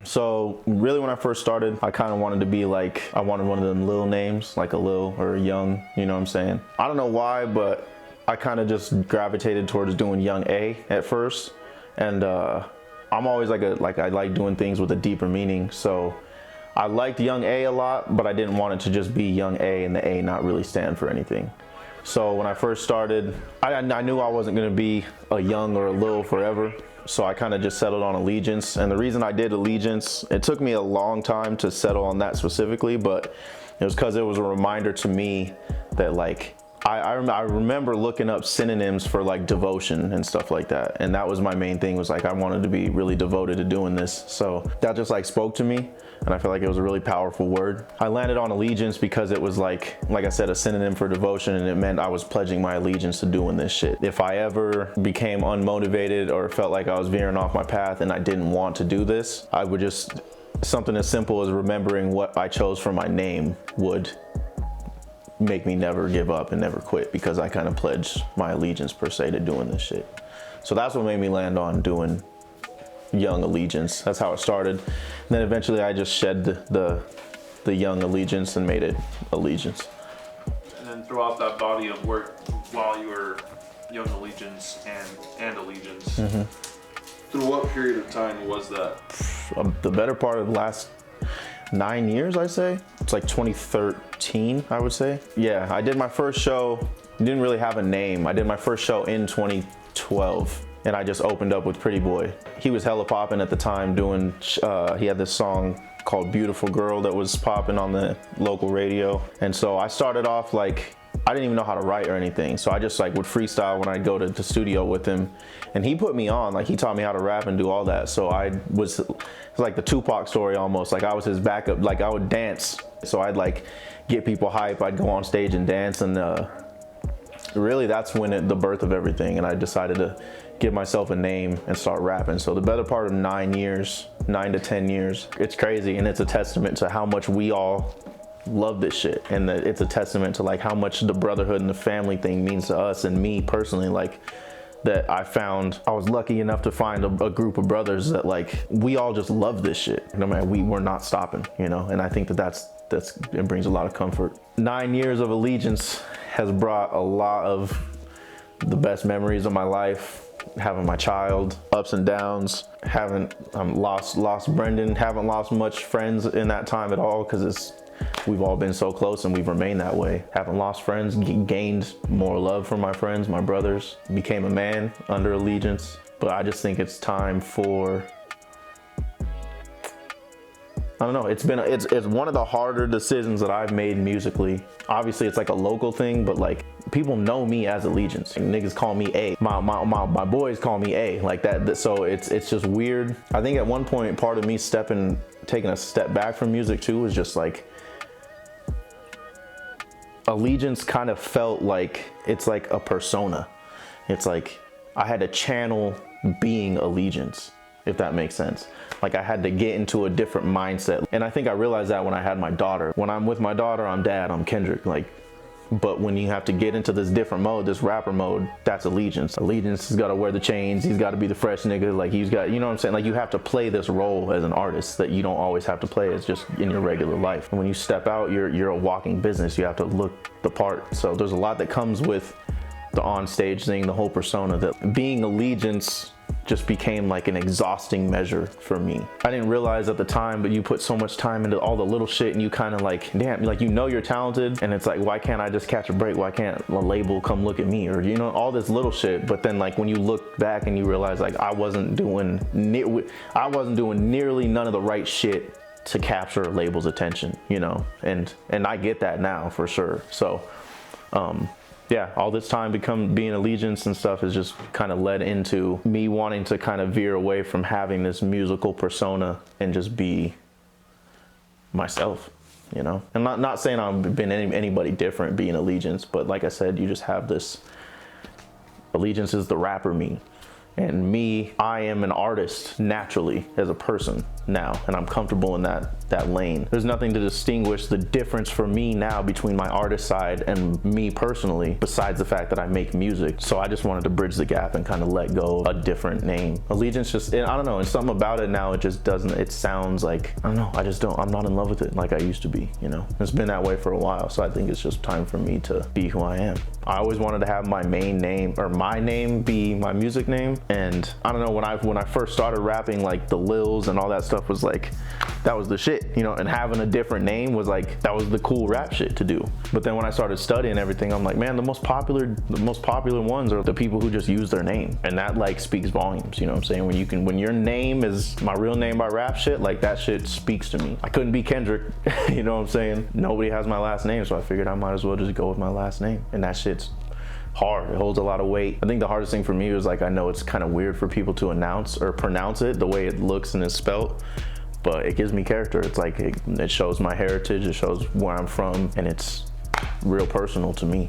So really when I first started, I kind of wanted to be like, I wanted one of them Lil names, like a Lil or a Young, you know what I'm saying? I don't know why, but I kind of just gravitated towards doing Young A at first. And I'm always like I like doing things with a deeper meaning. So I liked Young A a lot, but I didn't want it to just be Young A and the A not really stand for anything. So when I first started, I knew I wasn't gonna be a Young or a Lil forever. So I kind of just settled on Allegiance. And the reason I did Allegiance, it took me a long time to settle on that specifically, but it was because it was a reminder to me that like, I remember looking up synonyms for like devotion and stuff like that. And that was my main thing, was like I wanted to be really devoted to doing this. So that just like spoke to me. And I feel like it was a really powerful word. I landed on Allegiance because it was like I said, a synonym for devotion, and it meant I was pledging my allegiance to doing this shit. If I ever became unmotivated or felt like I was veering off my path and I didn't want to do this, I would just, something as simple as remembering what I chose for my name would make me never give up and never quit, because I kind of pledged my allegiance per se to doing this shit. So that's what made me land on doing Young Allegiance. That's how it started. And then eventually I just shed the Young Allegiance and made it Allegiance. And then throughout that body of work, while you were Young Allegiance and Allegiance, through what period of time was that? The better part of the last 9 years, I'd say. It's like 2013, I would say. Yeah, I did my first show, didn't really have a name. I did my first show in 2012. And I just opened up with Pretty Boy. He was hella popping at the time doing, he had this song called Beautiful Girl that was popping on the local radio. And so I started off like, I didn't even know how to write or anything. So I just like would freestyle when I'd go to the studio with him. And he put me on, like he taught me how to rap and do all that. So it's like the Tupac story almost. Like I was his backup, like I would dance. So I'd like get people hype. I'd go on stage and dance, and really that's when the birth of everything. And I decided to give myself a name and start rapping. So the better part of 9 to 10 years, it's crazy. And it's a testament to how much we all love this shit. And it's a testament to like how much the brotherhood and the family thing means to us, and me personally, like that I was lucky enough to find a group of brothers that like, we all just love this shit. No matter, we're not stopping, you know? And I think it brings a lot of comfort. 9 years of Allegiance has brought a lot of the best memories of my life. Having my child, ups and downs, haven't lost Brendan, haven't lost much friends in that time at all, because we've all been so close and we've remained that way. Haven't lost friends, gained more love from my friends, my brothers, became a man under Allegiance. But I just think it's time for, I don't know, it's one of the harder decisions that I've made musically. Obviously it's like a local thing, but like people know me as Allegiance. Niggas call me A. My boys call me A, like that. So it's just weird. I think at one point part of me taking a step back from music too was just like, Allegiance kind of felt like it's like a persona. It's like I had to channel being Allegiance, if that makes sense. Like I had to get into a different mindset. And I think I realized that when I had my daughter. When I'm with my daughter, I'm dad, I'm Kendrick. Like, but when you have to get into this different mode, this rapper mode, that's Allegiance. Allegiance has got to wear the chains. He's got to be the fresh nigga. Like he's got, you know what I'm saying? Like you have to play this role as an artist that you don't always have to play as just in your regular life. And when you step out, you're a walking business. You have to look the part. So there's a lot that comes with the on-stage thing, the whole persona. That being Allegiance just became like an exhausting measure for me. I didn't realize at the time, but you put so much time into all the little shit, and you kind of like, damn, like you know you're talented, and it's like, why can't I just catch a break? Why can't a label come look at me? Or you know, all this little shit. But then like when you look back and you realize like I wasn't doing nearly none of the right shit to capture a label's attention, you know, and I get that now for sure. So yeah, all this time being Allegiance and stuff has just kind of led into me wanting to kind of veer away from having this musical persona and just be myself, you know? And not saying I've been anybody different being Allegiance, but like I said, you just have this, Allegiance is the rapper me, And me, I am an artist naturally as a person now, and I'm comfortable in that lane. There's nothing to distinguish the difference for me now between my artist side and me personally, besides the fact that I make music. So I just wanted to bridge the gap and kind of let go of a different name. Allegiance just, I don't know, and something about it now, it just doesn't, it sounds like, I don't know, I'm not in love with it like I used to be, you know? It's been that way for a while, so I think it's just time for me to be who I am. I always wanted to have my main name, or my name, be my music name. And I don't know, when I first started rapping, like the Lils and all that stuff was like, that was the shit, you know, and having a different name was like, that was the cool rap shit to do. But then when I started studying everything, I'm like, man, the most popular ones are the people who just use their name. And that like speaks volumes, you know what I'm saying? When your name is my real name by rap shit, like that shit speaks to me. I couldn't be Kendrick, you know what I'm saying? Nobody has my last name, so I figured I might as well just go with my last name. And that shit's hard. It holds a lot of weight. I think the hardest thing for me was like, I know it's kind of weird for people to announce or pronounce it the way it looks and is spelt, but it gives me character. It's like, it shows my heritage, it shows where I'm from, and it's real personal to me.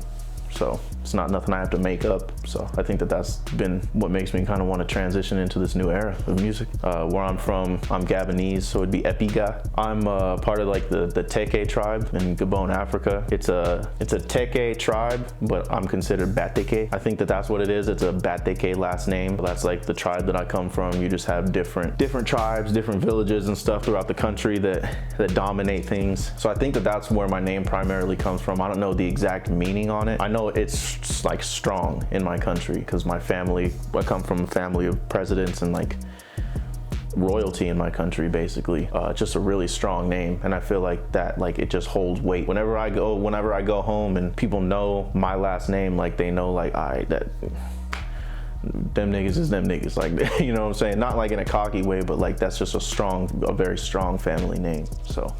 So it's not nothing I have to make up. So I think that's been what makes me kind of want to transition into this new era of music. Where I'm from, I'm Gabonese, so it'd be Epigat. I'm part of like the Teke tribe in Gabon, Africa. It's a Teke tribe, but I'm considered Bateke. I think that's what it is. It's a Bateke last name. That's like the tribe that I come from. You just have different tribes, different villages and stuff throughout the country that dominate things. So I think that's where my name primarily comes from. I don't know the exact meaning on it. I know it's like strong in my country because I come from a family of presidents and like royalty in my country, basically. Just a really strong name, and I feel like that, like, it just holds weight. Whenever I go home and people know my last name, like they know, like, them niggas is them niggas, like, you know what I'm saying? Not like in a cocky way, but like that's just a very strong family name. So